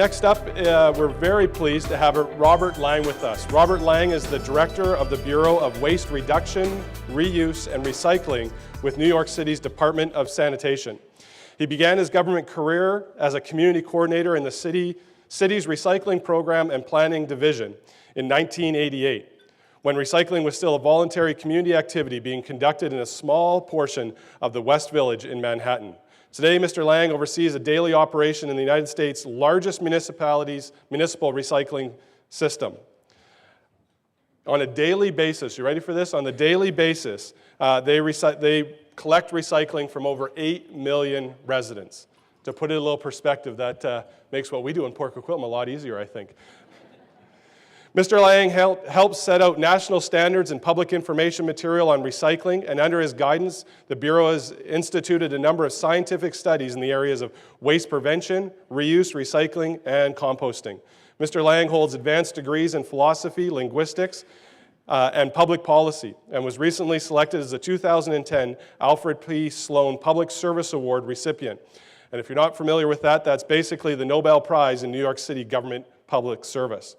Next up, we're very pleased to have Robert Lange with us. Robert Lange is the Director of the Bureau of Waste Reduction, Reuse, and Recycling with New York City's Department of Sanitation. He began his government career as a community coordinator in the city's recycling program and planning division in 1988, when recycling was still a voluntary community activity being conducted in a small portion of the West Village in Manhattan. Today, Mr. Lange oversees a daily operation in the United States' largest municipal recycling system. On a daily basis, you ready for this? On a daily basis, they collect recycling from over 8 million residents. To put it in a little perspective, that makes what we do in Port Coquitlam a lot easier, I think. Mr. Lange helps set out national standards and public information material on recycling, and under his guidance, the Bureau has instituted a number of scientific studies in the areas of waste prevention, reuse, recycling, and composting. Mr. Lange holds advanced degrees in philosophy, linguistics, and public policy, and was recently selected as the 2010 Alfred P. Sloan Public Service Award recipient. And if you're not familiar with that, that's basically the Nobel Prize in New York City government public service.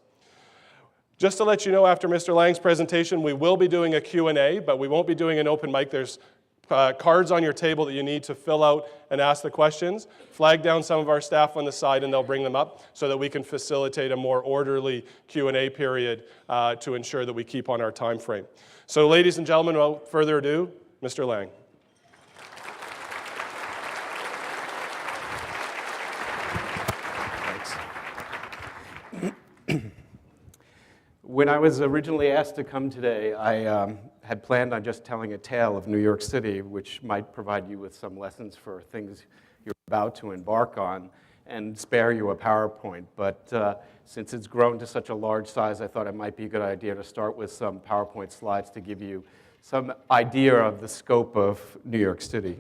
Just to let you know, after Mr. Lange's presentation, we will be doing a Q&A, but we won't be doing an open mic. There's cards on your table that you need to fill out and ask the questions. Flag down some of our staff on the side and they'll bring them up so that we can facilitate a more orderly Q&A period to ensure that we keep on our time frame. So ladies and gentlemen, without further ado, Mr. Lange. When I was originally asked to come today, I had planned on just telling a tale of New York City, which might provide you with some lessons for things you're about to embark on, and spare you a PowerPoint. But since it's grown to such a large size, I thought it might be a good idea to start with some PowerPoint slides to give you some idea of the scope of New York City.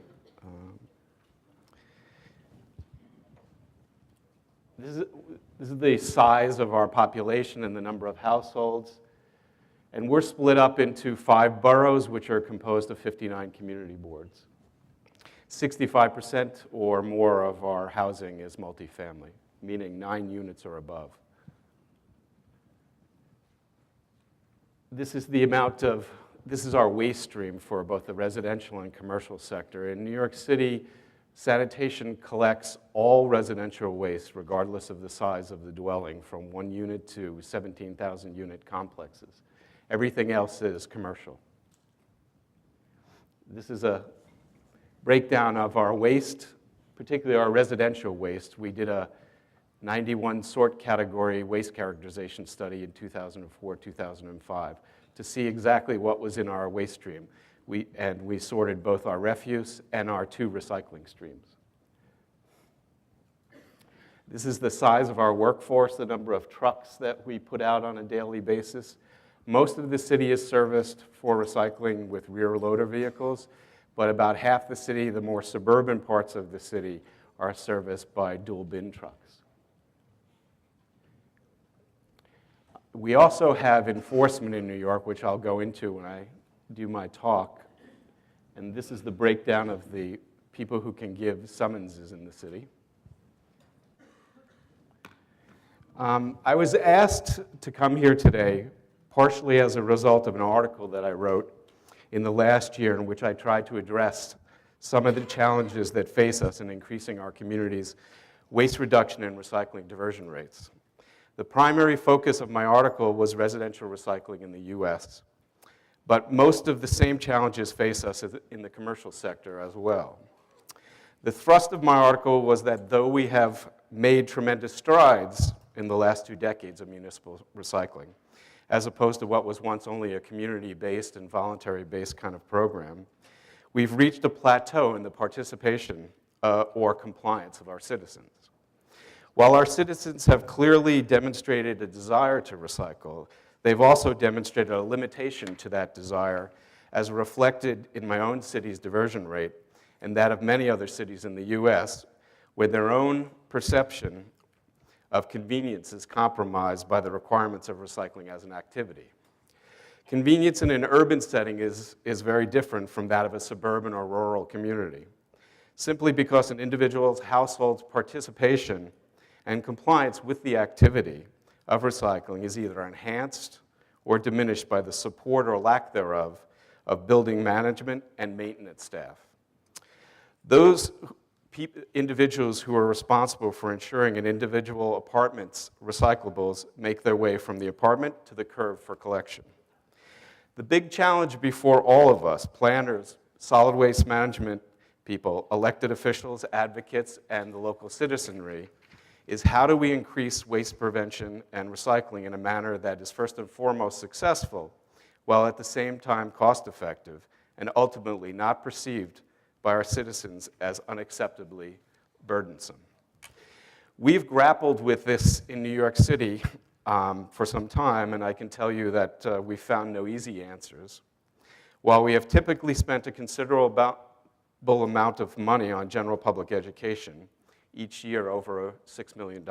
This is the size of our population and the number of households. And we're split up into 5 boroughs, which are composed of 59 community boards. 65% or more of our housing is multifamily, meaning 9 units or above. This is our waste stream for both the residential and commercial sector. In New York City, sanitation collects all residential waste, regardless of the size of the dwelling, from 1 unit to 17,000 unit complexes. Everything else is commercial. This is a breakdown of our waste, particularly our residential waste. We did a 91 sort category waste characterization study in 2004-2005 to see exactly what was in our waste stream. We sorted both our refuse and our 2 recycling streams. This is the size of our workforce, the number of trucks that we put out on a daily basis. Most of the city is serviced for recycling with rear loader vehicles, but about half the city, the more suburban parts of the city, are serviced by dual bin trucks. We also have enforcement in New York, which I'll go into when I do my talk. And this is the breakdown of the people who can give summonses in the city. I was asked to come here today partially as a result of an article that I wrote in the last year in which I tried to address some of the challenges that face us in increasing our community's waste reduction and recycling diversion rates. The primary focus of my article was residential recycling in the US. But most of the same challenges face us in the commercial sector as well. The thrust of my article was that though we have made tremendous strides in the last 2 decades of municipal recycling, as opposed to what was once only a community-based and voluntary-based kind of program, we've reached a plateau in the participation or compliance of our citizens. While our citizens have clearly demonstrated a desire to recycle, they've also demonstrated a limitation to that desire as reflected in my own city's diversion rate and that of many other cities in the US, where their own perception of convenience is compromised by the requirements of recycling as an activity. Convenience in an urban setting is very different from that of a suburban or rural community, simply because an individual's household's participation and compliance with the activity of recycling is either enhanced or diminished by the support or lack thereof of building management and maintenance staff. Those individuals who are responsible for ensuring an individual apartment's recyclables make their way from the apartment to the curb for collection. The big challenge before all of us, planners, solid waste management people, elected officials, advocates, and the local citizenry, is how do we increase waste prevention and recycling in a manner that is first and foremost successful, while at the same time cost-effective, and ultimately not perceived by our citizens as unacceptably burdensome. We've grappled with this in New York City for some time, and I can tell you that we found no easy answers. While we have typically spent a considerable amount of money on general public education, each year over $6 million,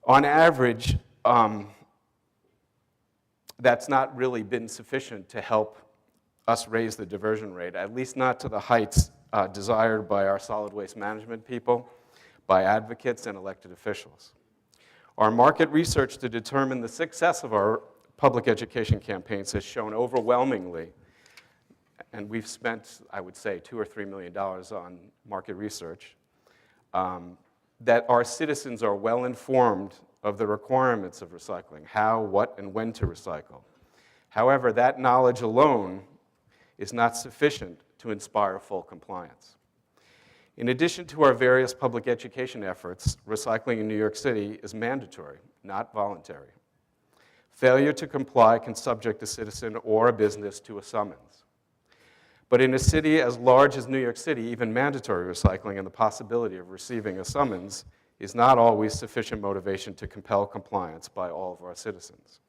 on average, that's not really been sufficient to help us raise the diversion rate, at least not to the heights desired by our solid waste management people, by advocates and elected officials. Our market research to determine the success of our public education campaigns has shown overwhelmingly, and we've spent, I would say, $2 or $3 million on market research, that our citizens are well informed of the requirements of recycling, how, what, and when to recycle. However, that knowledge alone is not sufficient to inspire full compliance. In addition to our various public education efforts, recycling in New York City is mandatory, not voluntary. Failure to comply can subject a citizen or a business to a summons. But in a city as large as New York City, even mandatory recycling and the possibility of receiving a summons is not always sufficient motivation to compel compliance by all of our citizens.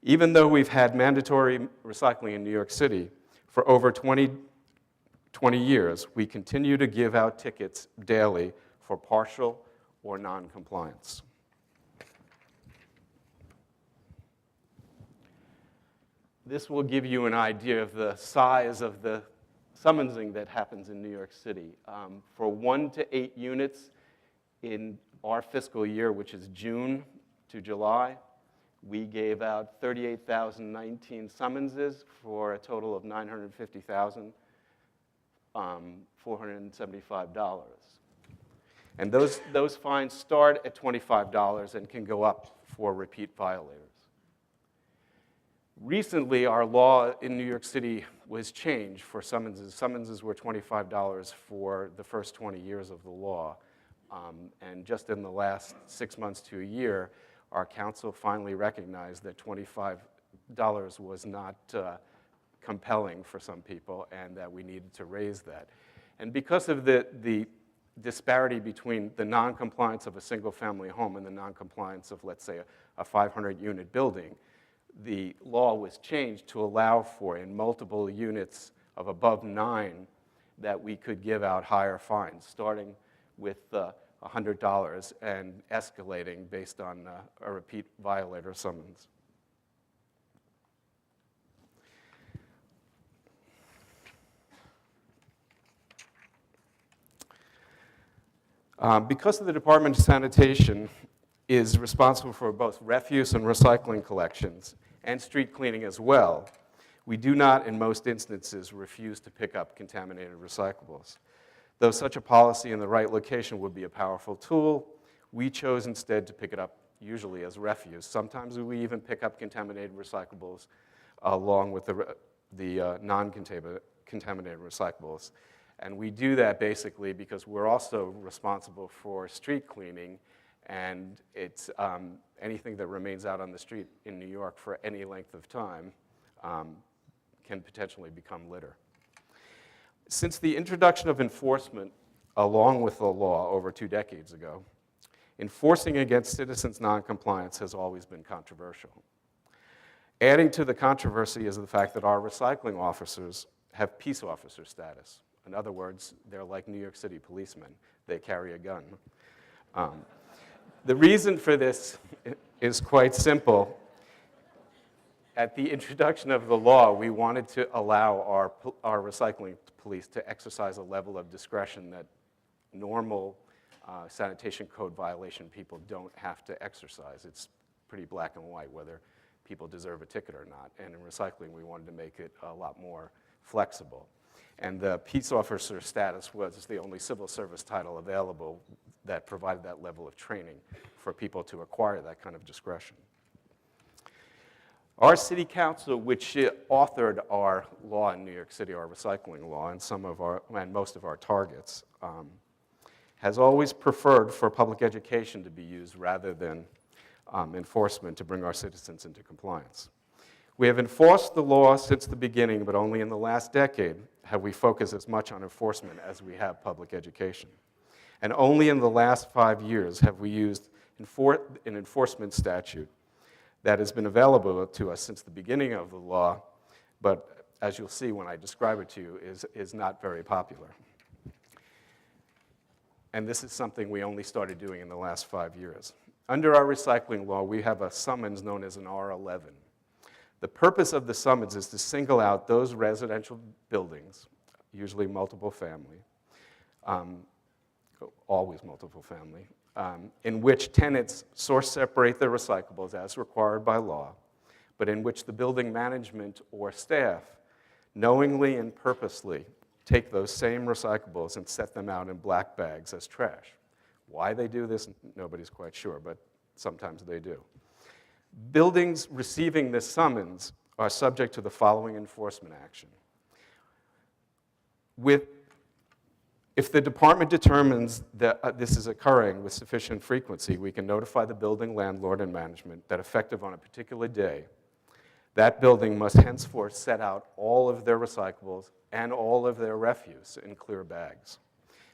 Even though we've had mandatory recycling in New York City for over 20 years, we continue to give out tickets daily for partial or non-compliance. This will give you an idea of the size of the summonsing that happens in New York City. For 1 to 8 units in our fiscal year, which is June to July, we gave out 38,019 summonses for a total of $950,475. And those fines start at $25 and can go up for repeat violators. Recently, our law in New York City was changed for summonses. Summonses were $25 for the first 20 years of the law. And just in the last 6 months to a year, our council finally recognized that $25 was not compelling for some people and that we needed to raise that. And because of the disparity between the non-compliance of a single-family home and the non-compliance of, let's say, a 500-unit building, the law was changed to allow for, in multiple units of above 9, that we could give out higher fines, starting with $100 and escalating based on a repeat violator summons. Because the Department of Sanitation is responsible for both refuse and recycling collections and street cleaning as well, we do not, in most instances, refuse to pick up contaminated recyclables. Though such a policy in the right location would be a powerful tool, we chose instead to pick it up usually as refuse. Sometimes we even pick up contaminated recyclables along with the non-contaminated recyclables. And we do that basically because we're also responsible for street cleaning, and it's anything that remains out on the street in New York for any length of time can potentially become litter. Since the introduction of enforcement along with the law over 2 decades ago, enforcing against citizens' noncompliance has always been controversial. Adding to the controversy is the fact that our recycling officers have peace officer status. In other words, they're like New York City policemen. They carry a gun. The reason for this is quite simple. At the introduction of the law, we wanted to allow our recycling police to exercise a level of discretion that normal sanitation code violation people don't have to exercise. It's pretty black and white whether people deserve a ticket or not. And in recycling, we wanted to make it a lot more flexible. And the peace officer status was the only civil service title available that provided that level of training for people to acquire that kind of discretion. Our city council, which authored our law in New York City, our recycling law, and most of our targets, has always preferred for public education to be used rather than enforcement to bring our citizens into compliance. We have enforced the law since the beginning, but only in the last decade have we focused as much on enforcement as we have public education. And only in the last 5 years have we used an enforcement statute that has been available to us since the beginning of the law, but as you'll see when I describe it to you, is not very popular. And this is something we only started doing in the last 5 years. Under our recycling law, we have a summons known as an R11. The purpose of the summons is to single out those residential buildings, usually multiple family, always multiple family, in which tenants source separate their recyclables as required by law, but in which the building management or staff knowingly and purposely take those same recyclables and set them out in black bags as trash. Why they do this, nobody's quite sure, but sometimes they do. Buildings receiving this summons are subject to the following enforcement action. If the department determines that this is occurring with sufficient frequency, we can notify the building landlord and management that effective on a particular day, that building must henceforth set out all of their recyclables and all of their refuse in clear bags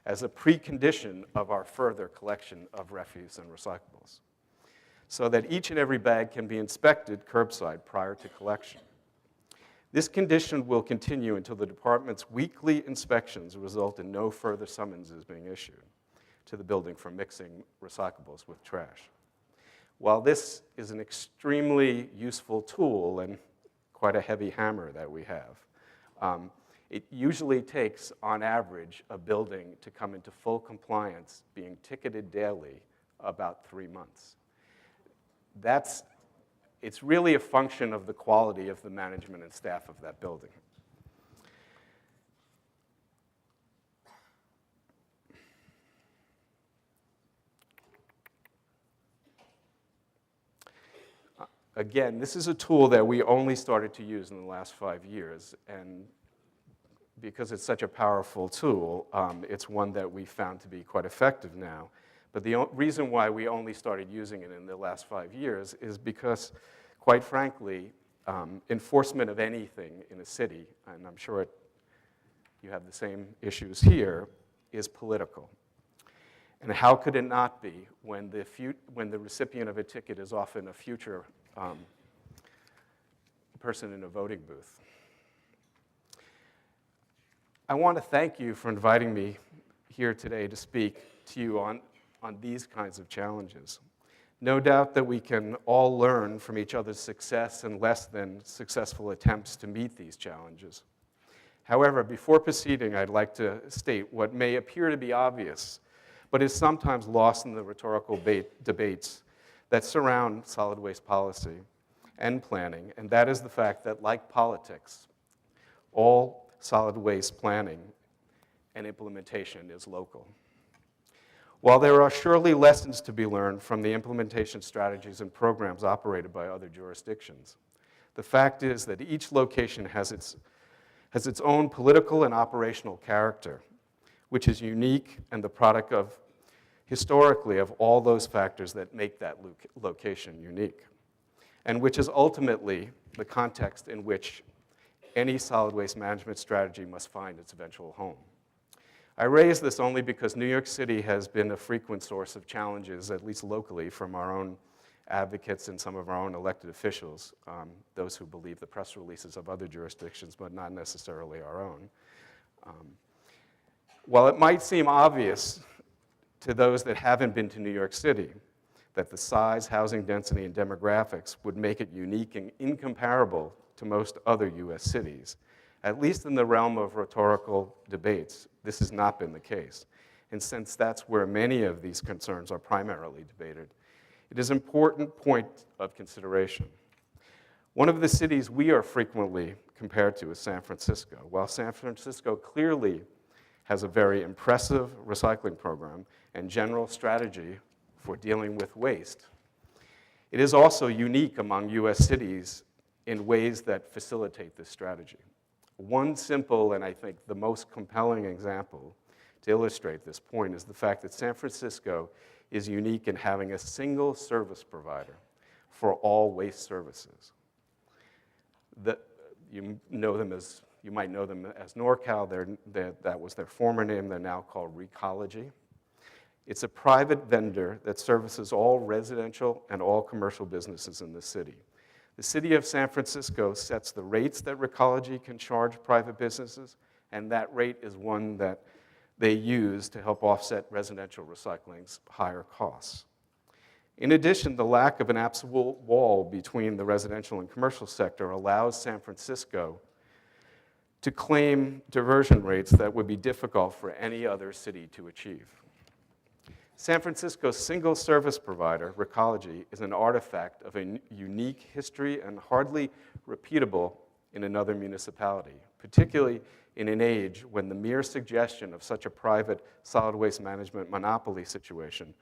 as a precondition of our further collection of refuse and recyclables, so that each and every bag can be inspected curbside prior to collection. This condition will continue until the department's weekly inspections result in no further summonses being issued to the building for mixing recyclables with trash. While this is an extremely useful tool and quite a heavy hammer that we have, it usually takes, on average, a building to come into full compliance, being ticketed daily, about 3 months. It's really a function of the quality of the management and staff of that building. Again, this is a tool that we only started to use in the last 5 years, and because it's such a powerful tool, it's one that we found to be quite effective now. But the reason why we only started using it in the last 5 years is because, quite frankly, enforcement of anything in a city, and I'm sure you have the same issues here, is political. And how could it not be when the recipient of a ticket is often a future person in a voting booth? I want to thank you for inviting me here today to speak to you on these kinds of challenges. No doubt that we can all learn from each other's success and less than successful attempts to meet these challenges. However, before proceeding, I'd like to state what may appear to be obvious, but is sometimes lost in the rhetorical debates that surround solid waste policy and planning, and that is the fact that, like politics, all solid waste planning and implementation is local. While there are surely lessons to be learned from the implementation strategies and programs operated by other jurisdictions, the fact is that each location has its own political and operational character, which is unique and the product of, historically, of all those factors that make that location unique, and which is ultimately the context in which any solid waste management strategy must find its eventual home. I raise this only because New York City has been a frequent source of challenges, at least locally, from our own advocates and some of our own elected officials, those who believe the press releases of other jurisdictions, but not necessarily our own. While it might seem obvious to those that haven't been to New York City that the size, housing density, and demographics would make it unique and incomparable to most other US cities, at least in the realm of rhetorical debates, this has not been the case. and since that's where many of these concerns are primarily debated, it is an important point of consideration. One of the cities we are frequently compared to is San Francisco. While San Francisco clearly has a very impressive recycling program and general strategy for dealing with waste, it is also unique among US cities in ways that facilitate this strategy. One simple and I think the most compelling example to illustrate this point is the fact that San Francisco is unique in having a single service provider for all waste services. You might know them as NorCal. That was their former name. They're now called Recology. It's a private vendor that services all residential and all commercial businesses in the city. The city of San Francisco sets the rates that Recology can charge private businesses, and that rate is one that they use to help offset residential recycling's higher costs. In addition, the lack of an absolute wall between the residential and commercial sector allows San Francisco to claim diversion rates that would be difficult for any other city to achieve. San Francisco's single service provider, Recology, is an artifact of a unique history and hardly repeatable in another municipality, particularly in an age when the mere suggestion of such a private solid waste management monopoly situation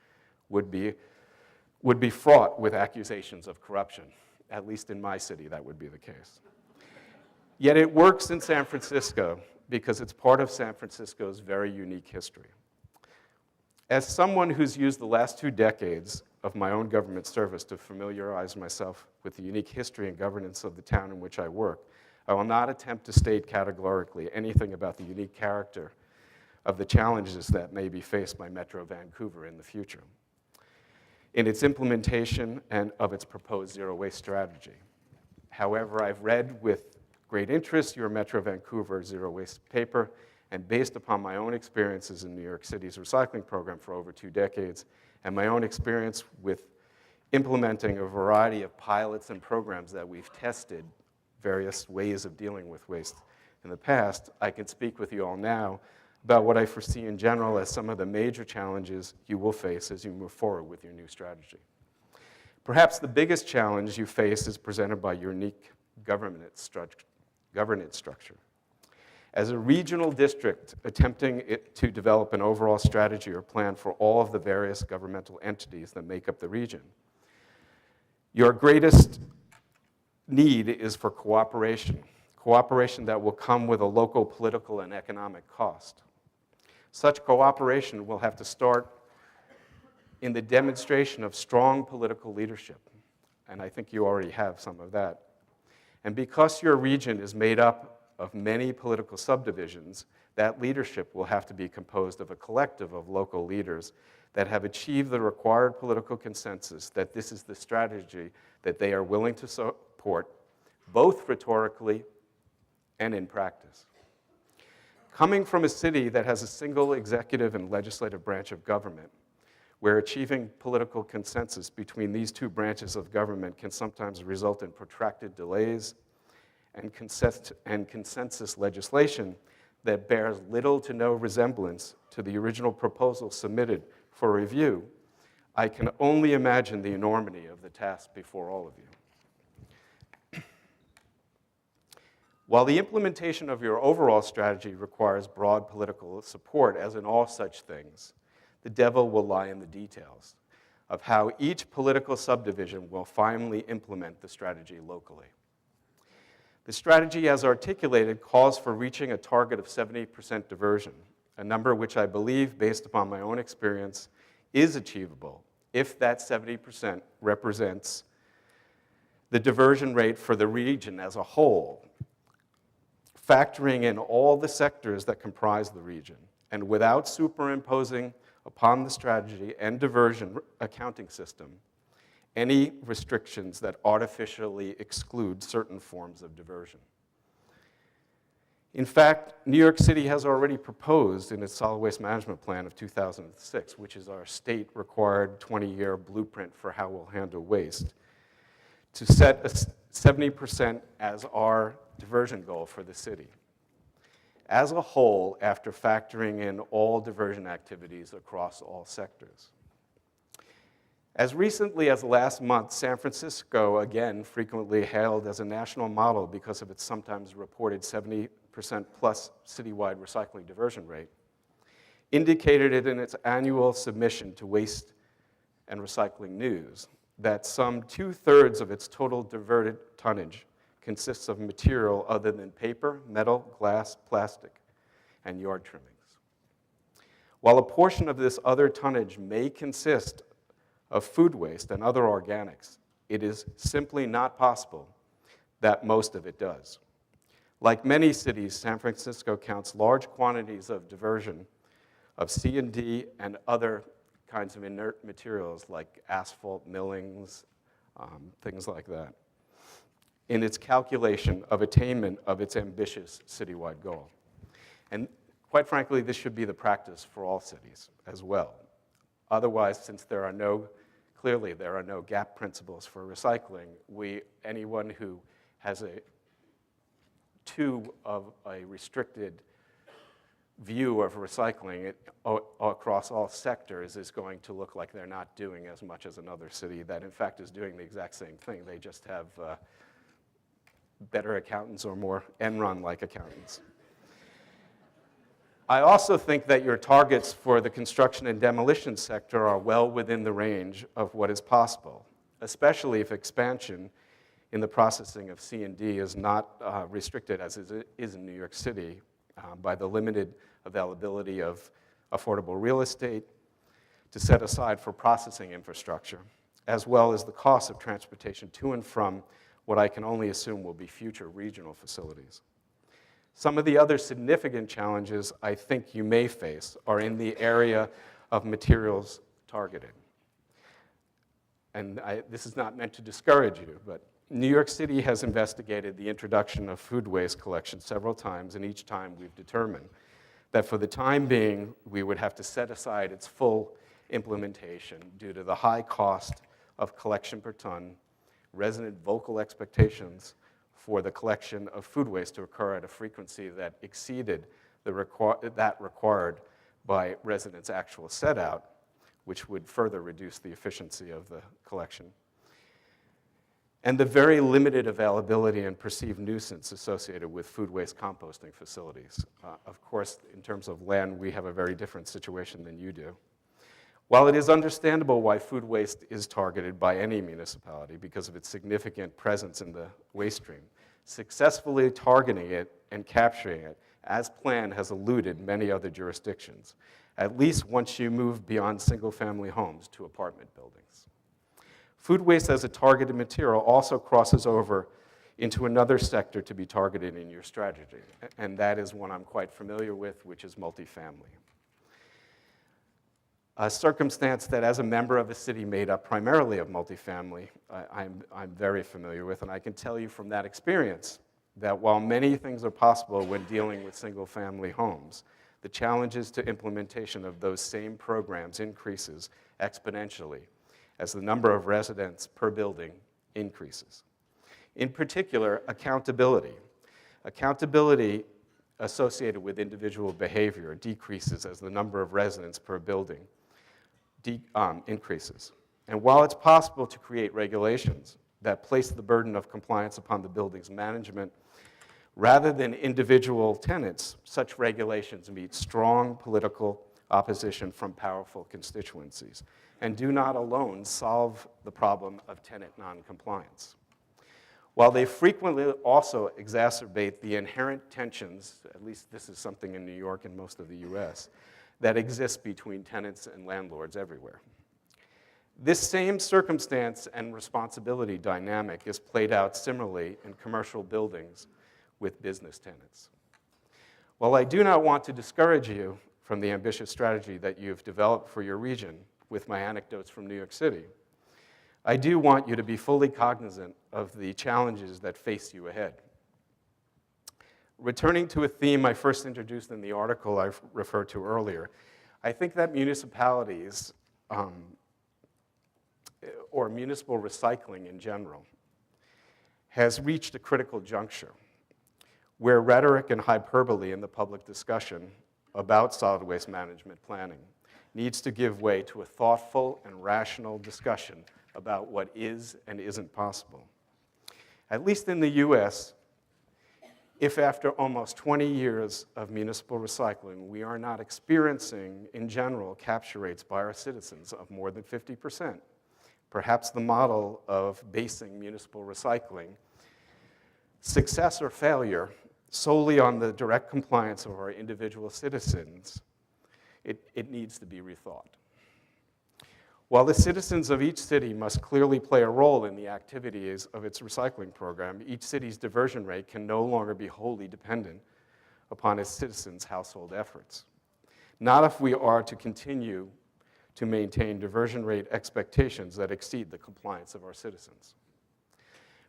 would be fraught with accusations of corruption. At least in my city, that would be the case. Yet it works in San Francisco because it's part of San Francisco's very unique history. As someone who's used the last 2 decades of my own government service to familiarize myself with the unique history and governance of the town in which I work, I will not attempt to state categorically anything about the unique character of the challenges that may be faced by Metro Vancouver in the future in its implementation and of its proposed zero waste strategy. However, I've read with great interest your Metro Vancouver zero waste paper, and based upon my own experiences in New York City's recycling program for over 2 decades, and my own experience with implementing a variety of pilots and programs that we've tested various ways of dealing with waste in the past, I can speak with you all now about what I foresee in general as some of the major challenges you will face as you move forward with your new strategy. Perhaps the biggest challenge you face is presented by your unique governance structure. As a regional district attempting to develop an overall strategy or plan for all of the various governmental entities that make up the region, your greatest need is for cooperation that will come with a local political and economic cost. Such cooperation will have to start in the demonstration of strong political leadership, and I think you already have some of that. And because your region is made up of many political subdivisions, that leadership will have to be composed of a collective of local leaders that have achieved the required political consensus that this is the strategy that they are willing to support, both rhetorically and in practice. Coming from a city that has a single executive and legislative branch of government, where achieving political consensus between these 2 branches of government can sometimes result in protracted delays and consensus legislation that bears little to no resemblance to the original proposal submitted for review, I can only imagine the enormity of the task before all of you. While the implementation of your overall strategy requires broad political support, as in all such things, the devil will lie in the details of how each political subdivision will finally implement the strategy locally. The strategy, as articulated, calls for reaching a target of 70% diversion, a number which I believe, based upon my own experience, is achievable if that 70% represents the diversion rate for the region as a whole, factoring in all the sectors that comprise the region, and without superimposing upon the strategy and diversion accounting system any restrictions that artificially exclude certain forms of diversion. In fact, New York City has already proposed in its solid waste management plan of 2006, which is our state-required 20-year blueprint for how we'll handle waste, to set 70% as our diversion goal for the city. as a whole after factoring in all diversion activities across all sectors. As recently as last month, San Francisco, again, frequently hailed as a national model because of its sometimes reported 70% plus citywide recycling diversion rate, indicated it in its annual submission to Waste and Recycling News that some 2/3 of its total diverted tonnage consists of material other than paper, metal, glass, plastic, and yard trimmings. While a portion of this other tonnage may consist of food waste and other organics, it is simply not possible that most of it does. Like many cities, San Francisco counts large quantities of diversion of C&D and other kinds of inert materials like asphalt millings, things like that, in its calculation of attainment of its ambitious citywide goal. And quite frankly, this should be the practice for all cities as well. Otherwise, since clearly there are no gap principles for recycling, anyone who has too of a restricted view of recycling across all sectors is going to look like they're not doing as much as another city that in fact is doing the exact same thing. They just have better accountants or more Enron-like accountants. I also think that your targets for the construction and demolition sector are well within the range of what is possible, especially if expansion in the processing of C&D is not restricted, as it is in New York City, by the limited availability of affordable real estate to set aside for processing infrastructure, as well as the cost of transportation to and from what I can only assume will be future regional facilities. Some of the other significant challenges I think you may face are in the area of materials targeted. And this is not meant to discourage you, but New York City has investigated the introduction of food waste collection several times, and each time we've determined that for the time being, we would have to set aside its full implementation due to the high cost of collection per ton, resident vocal expectations for the collection of food waste to occur at a frequency that exceeded that required by residents' actual set-out, which would further reduce the efficiency of the collection, and the very limited availability and perceived nuisance associated with food waste composting facilities. Of course, in terms of land, we have a very different situation than you do. While it is understandable why food waste is targeted by any municipality because of its significant presence in the waste stream, successfully targeting it and capturing it as planned has eluded many other jurisdictions, at least once you move beyond single-family homes to apartment buildings. Food waste as a targeted material also crosses over into another sector to be targeted in your strategy, and that is one I'm quite familiar with, which is multifamily. A circumstance that as a member of a city made up primarily of multifamily, I'm very familiar with, and I can tell you from that experience that while many things are possible when dealing with single-family homes, the challenges to implementation of those same programs increases exponentially as the number of residents per building increases. In particular, accountability. Accountability associated with individual behavior decreases as the number of residents per building increases. And while it's possible to create regulations that place the burden of compliance upon the building's management, rather than individual tenants, such regulations meet strong political opposition from powerful constituencies and do not alone solve the problem of tenant noncompliance. While they frequently also exacerbate the inherent tensions, at least this is something in New York and most of the US, that exist between tenants and landlords everywhere. This same circumstance and responsibility dynamic is played out similarly in commercial buildings with business tenants. While I do not want to discourage you from the ambitious strategy that you've developed for your region with my anecdotes from New York City, I do want you to be fully cognizant of the challenges that face you ahead. Returning to a theme I first introduced in the article I referred to earlier, I think that municipalities, or municipal recycling in general, has reached a critical juncture where rhetoric and hyperbole in the public discussion about solid waste management planning needs to give way to a thoughtful and rational discussion about what is and isn't possible. At least in the US, if after almost 20 years of municipal recycling, we are not experiencing, in general, capture rates by our citizens of more than 50%, perhaps the model of basing municipal recycling, success or failure, solely on the direct compliance of our individual citizens, it needs to be rethought. While the citizens of each city must clearly play a role in the activities of its recycling program, each city's diversion rate can no longer be wholly dependent upon its citizens' household efforts. Not if we are to continue to maintain diversion rate expectations that exceed the compliance of our citizens.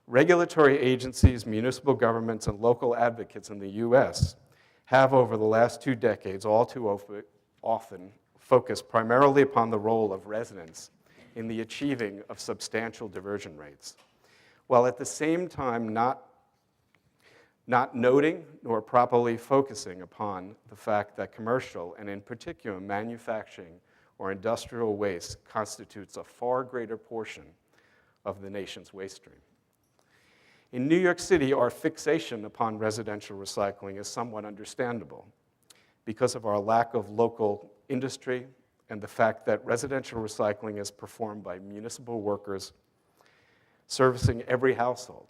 Regulatory agencies, municipal governments, and local advocates in the US have, over the last 2 decades, all too often focused primarily upon the role of residents in the achieving of substantial diversion rates, while at the same time not noting nor properly focusing upon the fact that commercial, and in particular manufacturing or industrial waste, constitutes a far greater portion of the nation's waste stream. In New York City, our fixation upon residential recycling is somewhat understandable because of our lack of local industry and the fact that residential recycling is performed by municipal workers servicing every household,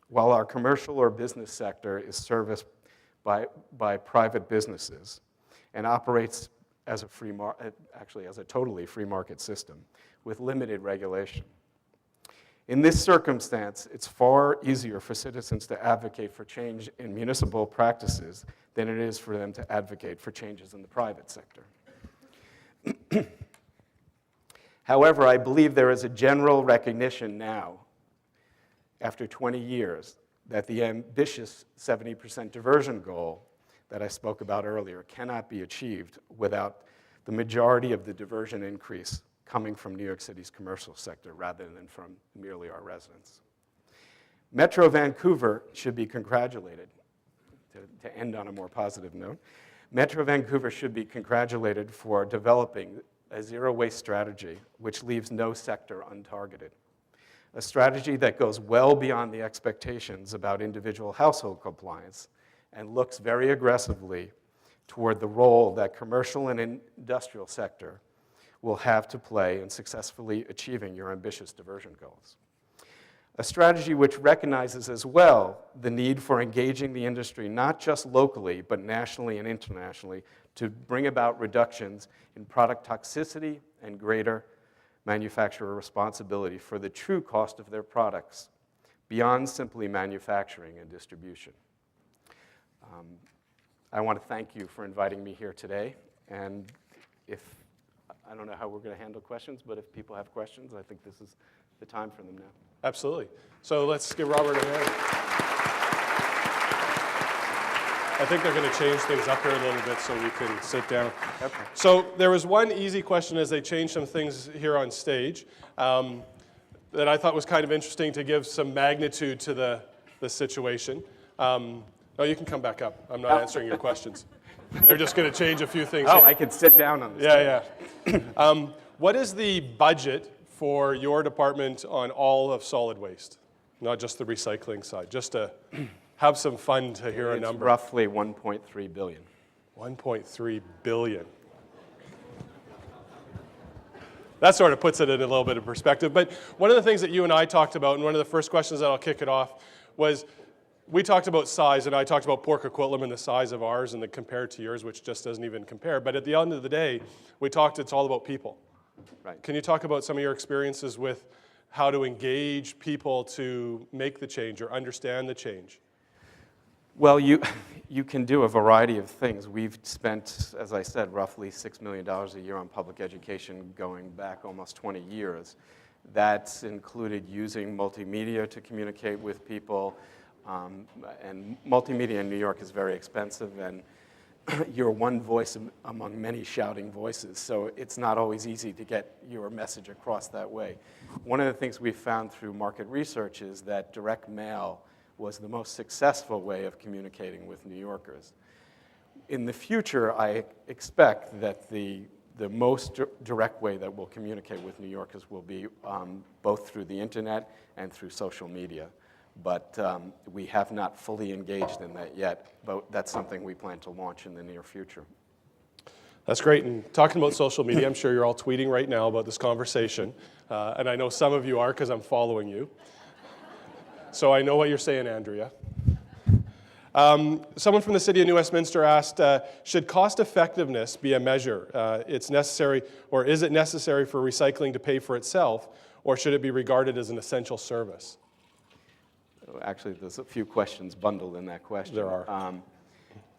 while our commercial or business sector is serviced by private businesses and operates as a totally free market system with limited regulation. In this circumstance, it's far easier for citizens to advocate for change in municipal practices than it is for them to advocate for changes in the private sector. However, I believe there is a general recognition now, after 20 years, that the ambitious 70% diversion goal that I spoke about earlier cannot be achieved without the majority of the diversion increase coming from New York City's commercial sector rather than from merely our residents. Metro Vancouver should be congratulated, to end on a more positive note, Metro Vancouver should be congratulated for developing a zero waste strategy which leaves no sector untargeted. A strategy that goes well beyond the expectations about individual household compliance and looks very aggressively toward the role that commercial and industrial sector will have to play in successfully achieving your ambitious diversion goals. A strategy which recognizes as well the need for engaging the industry not just locally, but nationally and internationally to bring about reductions in product toxicity and greater manufacturer responsibility for the true cost of their products beyond simply manufacturing and distribution. I want to thank you for inviting me here today, and I don't know how we're going to handle questions, but if people have questions, I think this is the time for them now. Absolutely. So let's give Robert a hand. I think they're going to change things up here a little bit so we can sit down. Okay. So there was one easy question as they changed some things here on stage that I thought was kind of interesting to give some magnitude to the situation. No, you can come back up. I'm not answering your questions. They're just going to change a few things. Oh, I can sit down on this. Yeah. What is the budget for your department on all of solid waste? Not just the recycling side, just to have some fun to hear a number. It's roughly $1.3 billion. 1.3 billion. That sort of puts it in a little bit of perspective. But one of the things that you and I talked about, and one of the first questions that I'll kick it off, was we talked about size, and I talked about Port Coquitlam and the size of ours and then compared to yours, which just doesn't even compare. But at the end of the day, it's all about people. Right. Can you talk about some of your experiences with how to engage people to make the change or understand the change? Well, you can do a variety of things. We've spent, as I said, roughly $6 million a year on public education going back almost 20 years. That's included using multimedia to communicate with people. And multimedia in New York is very expensive, and you're one voice among many shouting voices, so it's not always easy to get your message across that way. One of the things we've found through market research is that direct mail was the most successful way of communicating with New Yorkers. In the future, I expect that the most direct way that we'll communicate with New Yorkers will be both through the internet and through social media. But we have not fully engaged in that yet, but that's something we plan to launch in the near future. That's great. And talking about social media, I'm sure you're all tweeting right now about this conversation. And I know some of you are because I'm following you. So I know what you're saying, Andrea. Someone from the city of New Westminster asked, should cost effectiveness be a measure? It's necessary, or is it necessary for recycling to pay for itself, or should it be regarded as an essential service? Actually, there's a few questions bundled in that question. There are.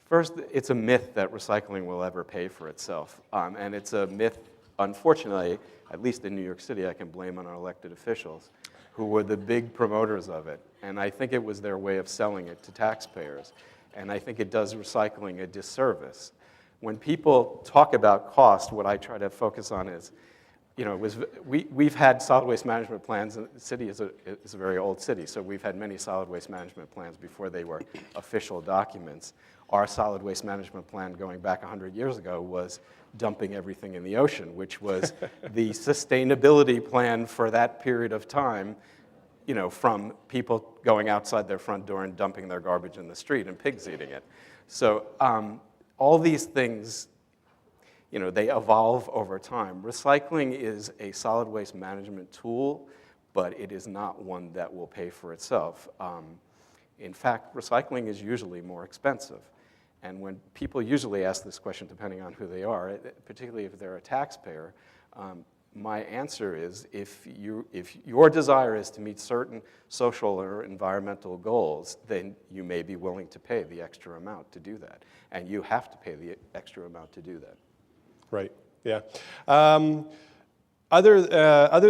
First, it's a myth that recycling will ever pay for itself. And it's a myth, unfortunately, at least in New York City, I can blame on our elected officials, who were the big promoters of it. And I think it was their way of selling it to taxpayers. And I think it does recycling a disservice. When people talk about cost, what I try to focus on is, we've had solid waste management plans, and the city is a very old city, so we've had many solid waste management plans before they were official documents. Our solid waste management plan going back 100 years ago was dumping everything in the ocean, which was the sustainability plan for that period of time, from people going outside their front door and dumping their garbage in the street and pigs eating it. So all these things, they evolve over time. Recycling is a solid waste management tool, but it is not one that will pay for itself. In fact, recycling is usually more expensive. And when people usually ask this question, depending on who they are, particularly if they're a taxpayer, my answer is if your desire is to meet certain social or environmental goals, then you may be willing to pay the extra amount to do that. And you have to pay the extra amount to do that. Right, yeah. Other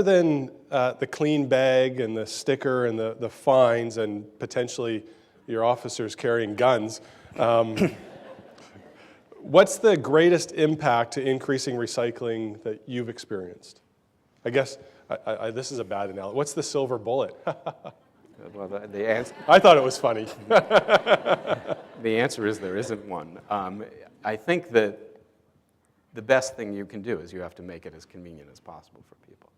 than the clean bag and the sticker and the fines and potentially your officers carrying guns, what's the greatest impact to increasing recycling that you've experienced? I guess this is a bad analogy. What's the silver bullet? Well, the answer, I thought it was funny. the answer is there isn't one. I think that the best thing you can do is you have to make it as convenient as possible for people.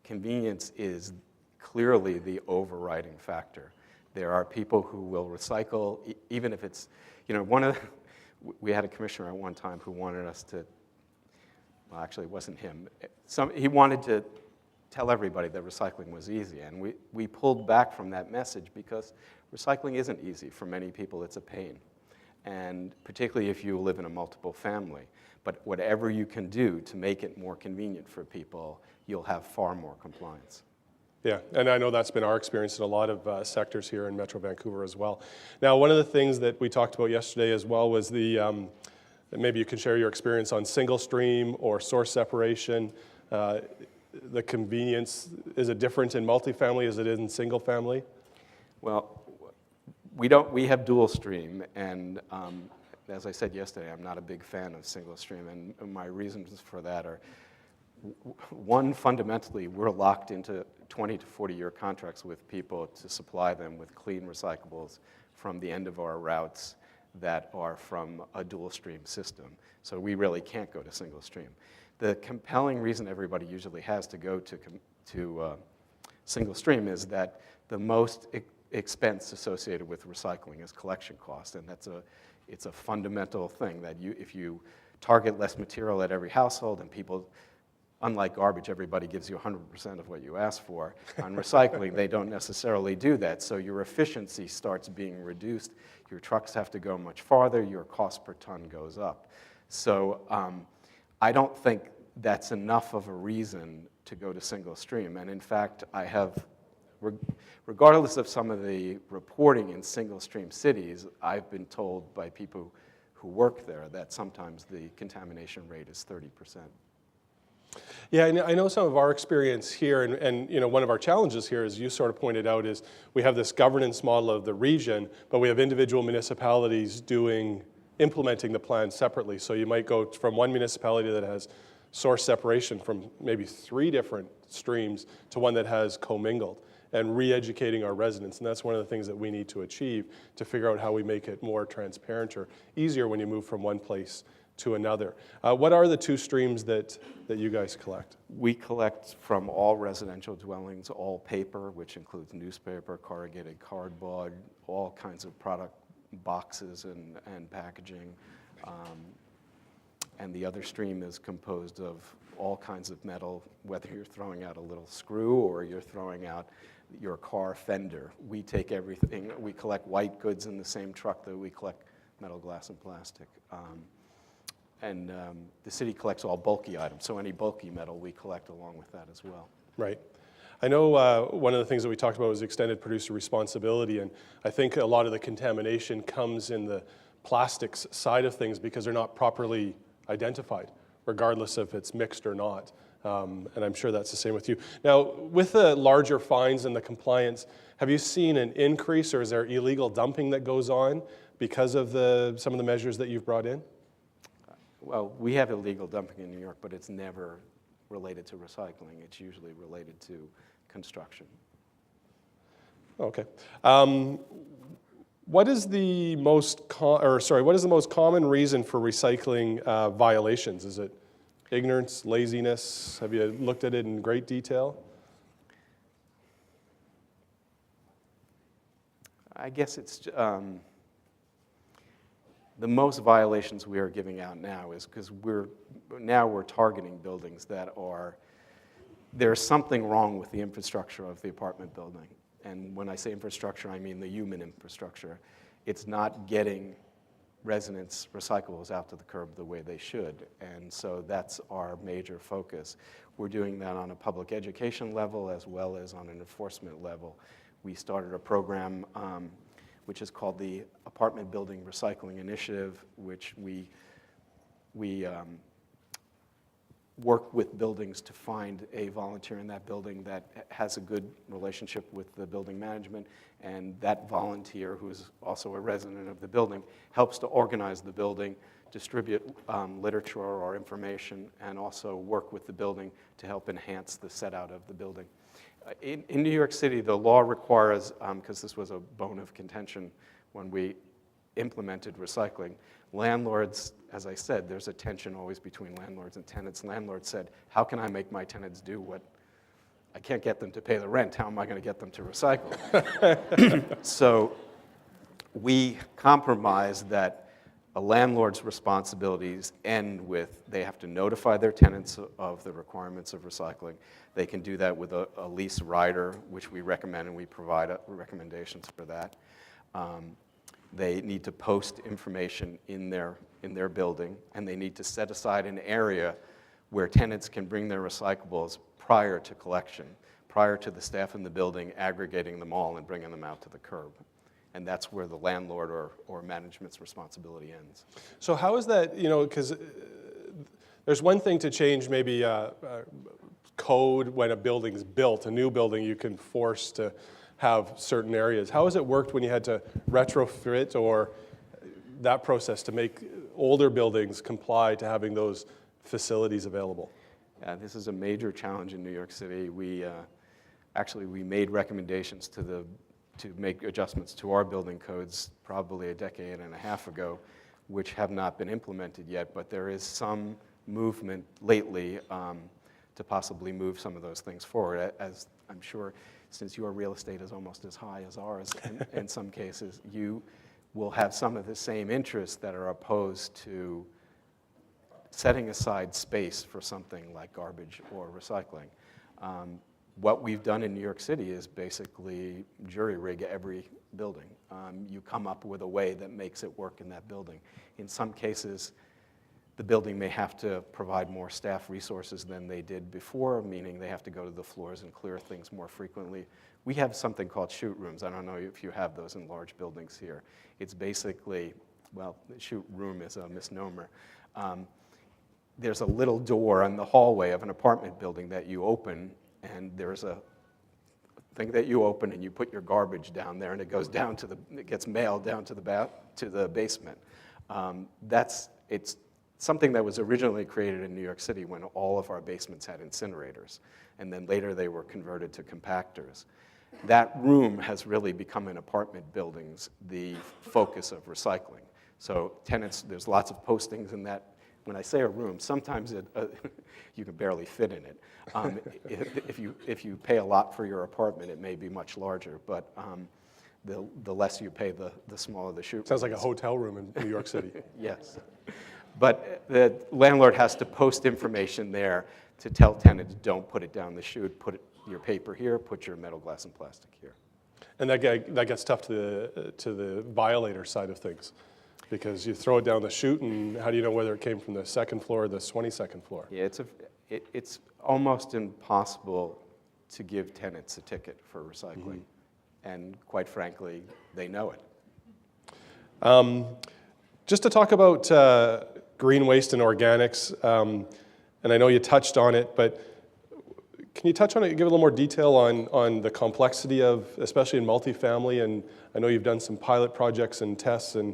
Convenience is clearly the overriding factor. There are people who will recycle, even if it's, we had a commissioner at one time who wanted us to, well, actually it wasn't him. He wanted to tell everybody that recycling was easy, and we pulled back from that message because recycling isn't easy. For many people, it's a pain, and particularly if you live in a multiple family. But whatever you can do to make it more convenient for people, you'll have far more compliance. Yeah, and I know that's been our experience in a lot of sectors here in Metro Vancouver as well. Now, one of the things that we talked about yesterday as well was maybe you can share your experience on single stream or source separation. The convenience, is it different in multifamily as it is in single family? Well, we have dual stream, and as I said yesterday, I'm not a big fan of single stream, and my reasons for that are, one, fundamentally, we're locked into 20 to 40-year contracts with people to supply them with clean recyclables from the end of our routes that are from a dual stream system. So we really can't go to single stream. The compelling reason everybody usually has to go to single stream is that the most expense associated with recycling is collection cost, and it's a fundamental thing that if you target less material at every household and people, unlike garbage, everybody gives you 100% of what you ask for. On recycling, they don't necessarily do that, so your efficiency starts being reduced. Your trucks have to go much farther. Your cost per ton goes up. So I don't think that's enough of a reason to go to single stream. And in fact, I have, regardless of some of the reporting in single stream cities, I've been told by people who work there that sometimes the contamination rate is 30%. Yeah, I know some of our experience here, and one of our challenges here, as you sort of pointed out, is we have this governance model of the region, but we have individual municipalities implementing the plan separately. So you might go from one municipality that has source separation from maybe 3 different streams to one that has commingled. and re-educating our residents. And that's one of the things that we need to achieve to figure out how we make it more transparent or easier when you move from one place to another. What are the two streams that you guys collect? We collect from all residential dwellings, all paper, which includes newspaper, corrugated cardboard, all kinds of product boxes and packaging. And the other stream is composed of all kinds of metal, whether you're throwing out a little screw or you're throwing out your car fender. We take everything. We collect white goods in the same truck that we collect metal, glass, and plastic. And the city collects all bulky items, so any bulky metal we collect along with that as well. Right. I know one of the things that we talked about was extended producer responsibility, and I think a lot of the contamination comes in the plastics side of things because they're not properly identified, regardless if it's mixed or not. And I'm sure that's the same with you. Now, with the larger fines and the compliance, have you seen an increase, or is there illegal dumping that goes on because of some of the measures that you've brought in? Well, we have illegal dumping in New York, but it's never related to recycling. It's usually related to construction. Okay. What is the most common reason for recycling violations? Is it ignorance, laziness? Have you looked at it in great detail? I guess it's the most violations we are giving out now is because we're targeting buildings that there's something wrong with the infrastructure of the apartment building. And when I say infrastructure, I mean the human infrastructure. It's not getting residents' recyclables out to the curb the way they should. And so that's our major focus. We're doing that on a public education level as well as on an enforcement level. We started a program which is called the Apartment Building Recycling Initiative, which we work with buildings to find a volunteer in that building that has a good relationship with the building management, and that volunteer, who is also a resident of the building, helps to organize the building, distribute literature or information, and also work with the building to help enhance the set out of the building. In New York City, the law requires, because this was a bone of contention when we implemented recycling, landlords, as I said, there's a tension always between landlords and tenants. Landlords said, how can I make my tenants do what I can't get them to pay the rent? How am I going to get them to recycle? So we compromised that a landlord's responsibilities end with they have to notify their tenants of the requirements of recycling. They can do that with a lease rider, which we recommend, and we provide recommendations for that. They need to post information in their building, and they need to set aside an area where tenants can bring their recyclables prior to collection, prior to the staff in the building aggregating them all and bringing them out to the curb. And that's where the landlord or management's responsibility ends. So how is that, because there's one thing to change maybe code when a building's built, a new building you can force to have certain areas. How has it worked when you had to retrofit or that process to make older buildings comply to having those facilities available? Yeah, this is a major challenge in New York City. We made recommendations to make adjustments to our building codes probably a decade and a half ago, which have not been implemented yet, but there is some movement lately to possibly move some of those things forward. As I'm sure, since your real estate is almost as high as ours in some cases, you will have some of the same interests that are opposed to setting aside space for something like garbage or recycling. What we've done in New York City is basically jury rig every building. You come up with a way that makes it work in that building. In some cases, the building may have to provide more staff resources than they did before, meaning they have to go to the floors and clear things more frequently. We have something called shoot rooms. I don't know if you have those in large buildings here. It's basically, well, shoot room is a misnomer. There's a little door in the hallway of an apartment building that you open, and there's a thing that you open and you put your garbage down there, and it goes down to it gets mailed down to the basement. It's something that was originally created in New York City when all of our basements had incinerators, and then later they were converted to compactors. that room has really become in apartment buildings the focus of recycling. So tenants, there's lots of postings in that. When I say a room, sometimes you can barely fit in it. If you pay a lot for your apartment, it may be much larger, but the less you pay, the smaller the chute. Sounds like a hotel room in New York City. Yes. But the landlord has to post information there to tell tenants, don't put it down the chute, put your paper here, put your metal, glass, and plastic here. And that gets tough to the violator side of things, because you throw it down the chute, and how do you know whether it came from the second floor or the 22nd floor? Yeah, it's almost impossible to give tenants a ticket for recycling. And quite frankly, they know it. Just to talk about green waste and organics, and I know you touched on it, but can you touch on it, give a little more detail on the complexity of, especially in multifamily, and I know you've done some pilot projects and tests, and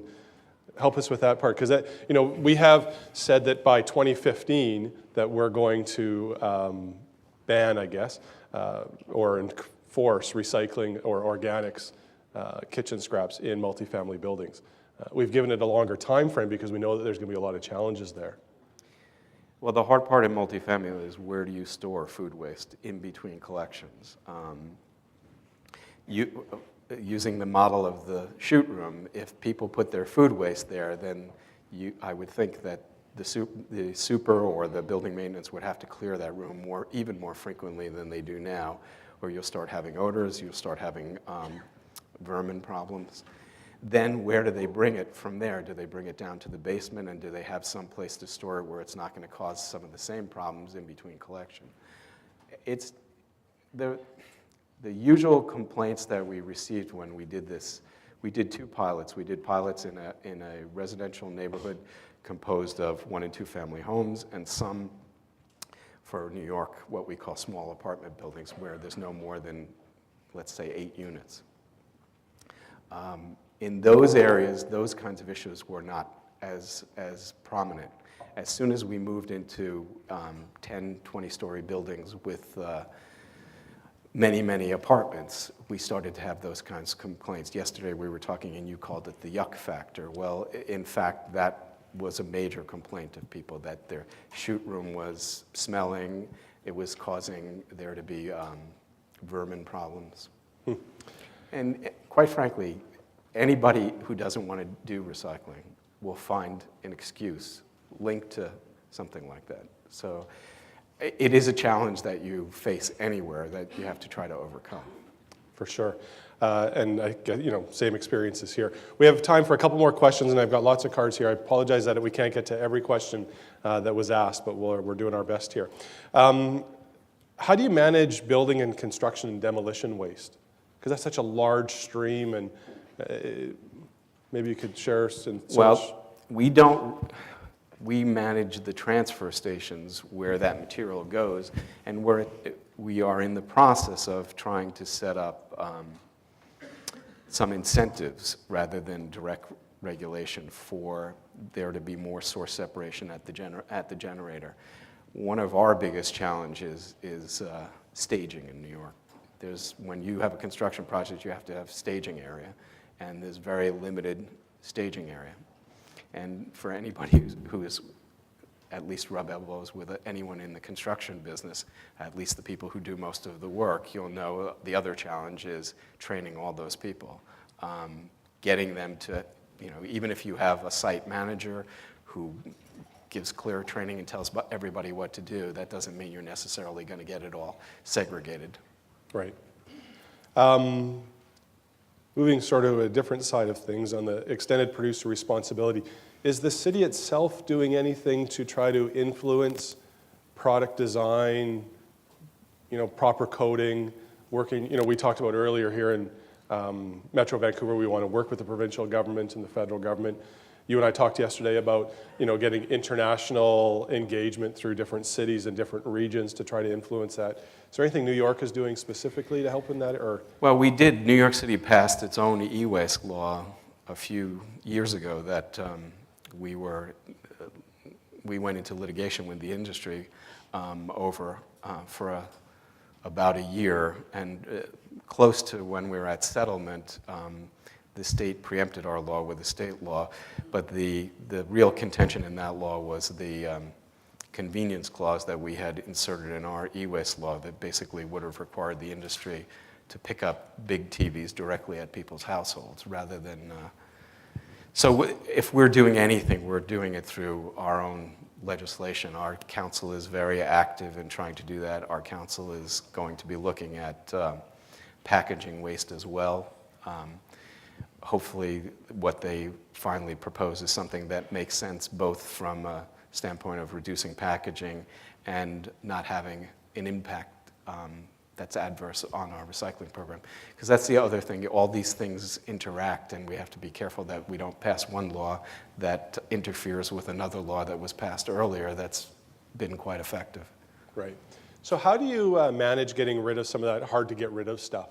help us with that part, because we have said that by 2015 that we're going to ban, I guess, or enforce recycling or organics kitchen scraps in multifamily buildings. We've given it a longer time frame because we know that there's going to be a lot of challenges there. Well, the hard part in multifamily is where do you store food waste in between collections? Using the model of the chute room, if people put their food waste there, then I would think that the super or the building maintenance would have to clear that room even more frequently than they do now, or you'll start having odors, you'll start having vermin problems. Then where do they bring it from there? Do they bring it down to the basement, and do they have some place to store it where it's not going to cause some of the same problems in between collection? It's the usual complaints that we received when we did this. We did two pilots. We did pilots in a residential neighborhood composed of 1- and 2-family homes, and some for New York, what we call small apartment buildings, where there's no more than, let's say, 8 units. In those areas, those kinds of issues were not as prominent. As soon as we moved into 10, 20-story buildings with many, many apartments, we started to have those kinds of complaints. Yesterday we were talking, and you called it the Yuck Factor. Well, in fact, that was a major complaint of people, that their chute room was smelling. It was causing there to be vermin problems. And quite frankly, anybody who doesn't want to do recycling will find an excuse linked to something like that. So it is a challenge that you face anywhere that you have to try to overcome. For sure. And I get, same experiences here. We have time for a couple more questions, and I've got lots of cards here. I apologize that we can't get to every question that was asked, but we're doing our best here. How do you manage building and construction and demolition waste? Because that's such a large stream, and maybe you could share some. Well, we manage the transfer stations where that material goes, and we are in the process of trying to set up some incentives rather than direct regulation for there to be more source separation at the generator. One of our biggest challenges is staging in New York. When you have a construction project, you have to have staging area, and there's very limited staging area. And for anybody who is at least rub elbows with anyone in the construction business, at least the people who do most of the work, you'll know the other challenge is training all those people. Getting them to, even if you have a site manager who gives clear training and tells everybody what to do, that doesn't mean you're necessarily going to get it all segregated. Right. Moving sort of a different side of things on the extended producer responsibility, is the city itself doing anything to try to influence product design, proper coding, working, we talked about earlier here in Metro Vancouver, we want to work with the provincial government and the federal government. You and I talked yesterday about, getting international engagement through different cities and different regions to try to influence that. Is there anything New York is doing specifically to help in that, or? Well, we did. New York City passed its own e-waste law a few years ago that we went into litigation with the industry over for about a year, and close to when we were at settlement, the state preempted our law with a state law, but the real contention in that law was the convenience clause that we had inserted in our e-waste law that basically would have required the industry to pick up big TVs directly at people's households rather than... So if we're doing anything, we're doing it through our own legislation. Our council is very active in trying to do that. Our council is going to be looking at packaging waste as well. Hopefully what they finally propose is something that makes sense both from a standpoint of reducing packaging and not having an impact that's adverse on our recycling program. Because that's the other thing, all these things interact, and we have to be careful that we don't pass one law that interferes with another law that was passed earlier that's been quite effective. Right. So how do you manage getting rid of some of that hard to get rid of stuff?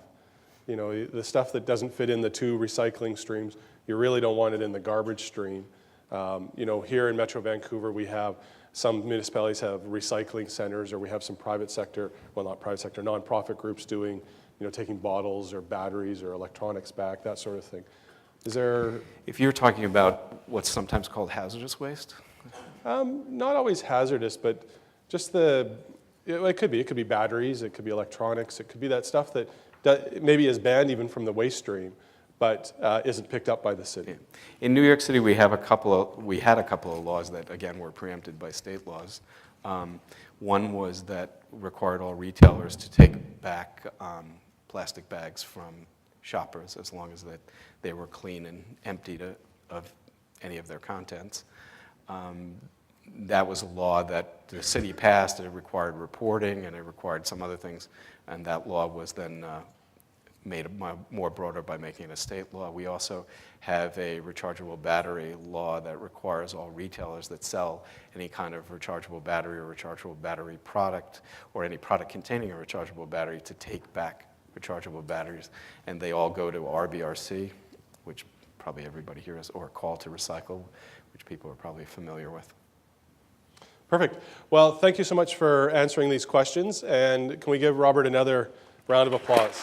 You know, the stuff that doesn't fit in the two recycling streams, you really don't want it in the garbage stream. You know, here in Metro Vancouver, we have some municipalities have recycling centers, or we have some private sector, well, not private sector, nonprofit groups doing, you know, taking bottles or batteries or electronics back, that sort of thing. Is there... If you're talking about what's sometimes called hazardous waste? Not always hazardous, but just it could be batteries, it could be electronics, it could be that stuff that maybe is banned even from the waste stream, but isn't picked up by the city. Yeah. In New York City, we had a couple of laws that, again, were preempted by state laws. One was that required all retailers to take back plastic bags from shoppers as long as that they were clean and emptied of any of their contents. That was a law that the city passed. It required reporting, and it required some other things, and that law was then made more broader by making it a state law. We also have a rechargeable battery law that requires all retailers that sell any kind of rechargeable battery or rechargeable battery product or any product containing a rechargeable battery to take back rechargeable batteries. And they all go to RBRC, which probably everybody here is, or Call to Recycle, which people are probably familiar with. Perfect. Well, thank you so much for answering these questions. And can we give Robert another round of applause?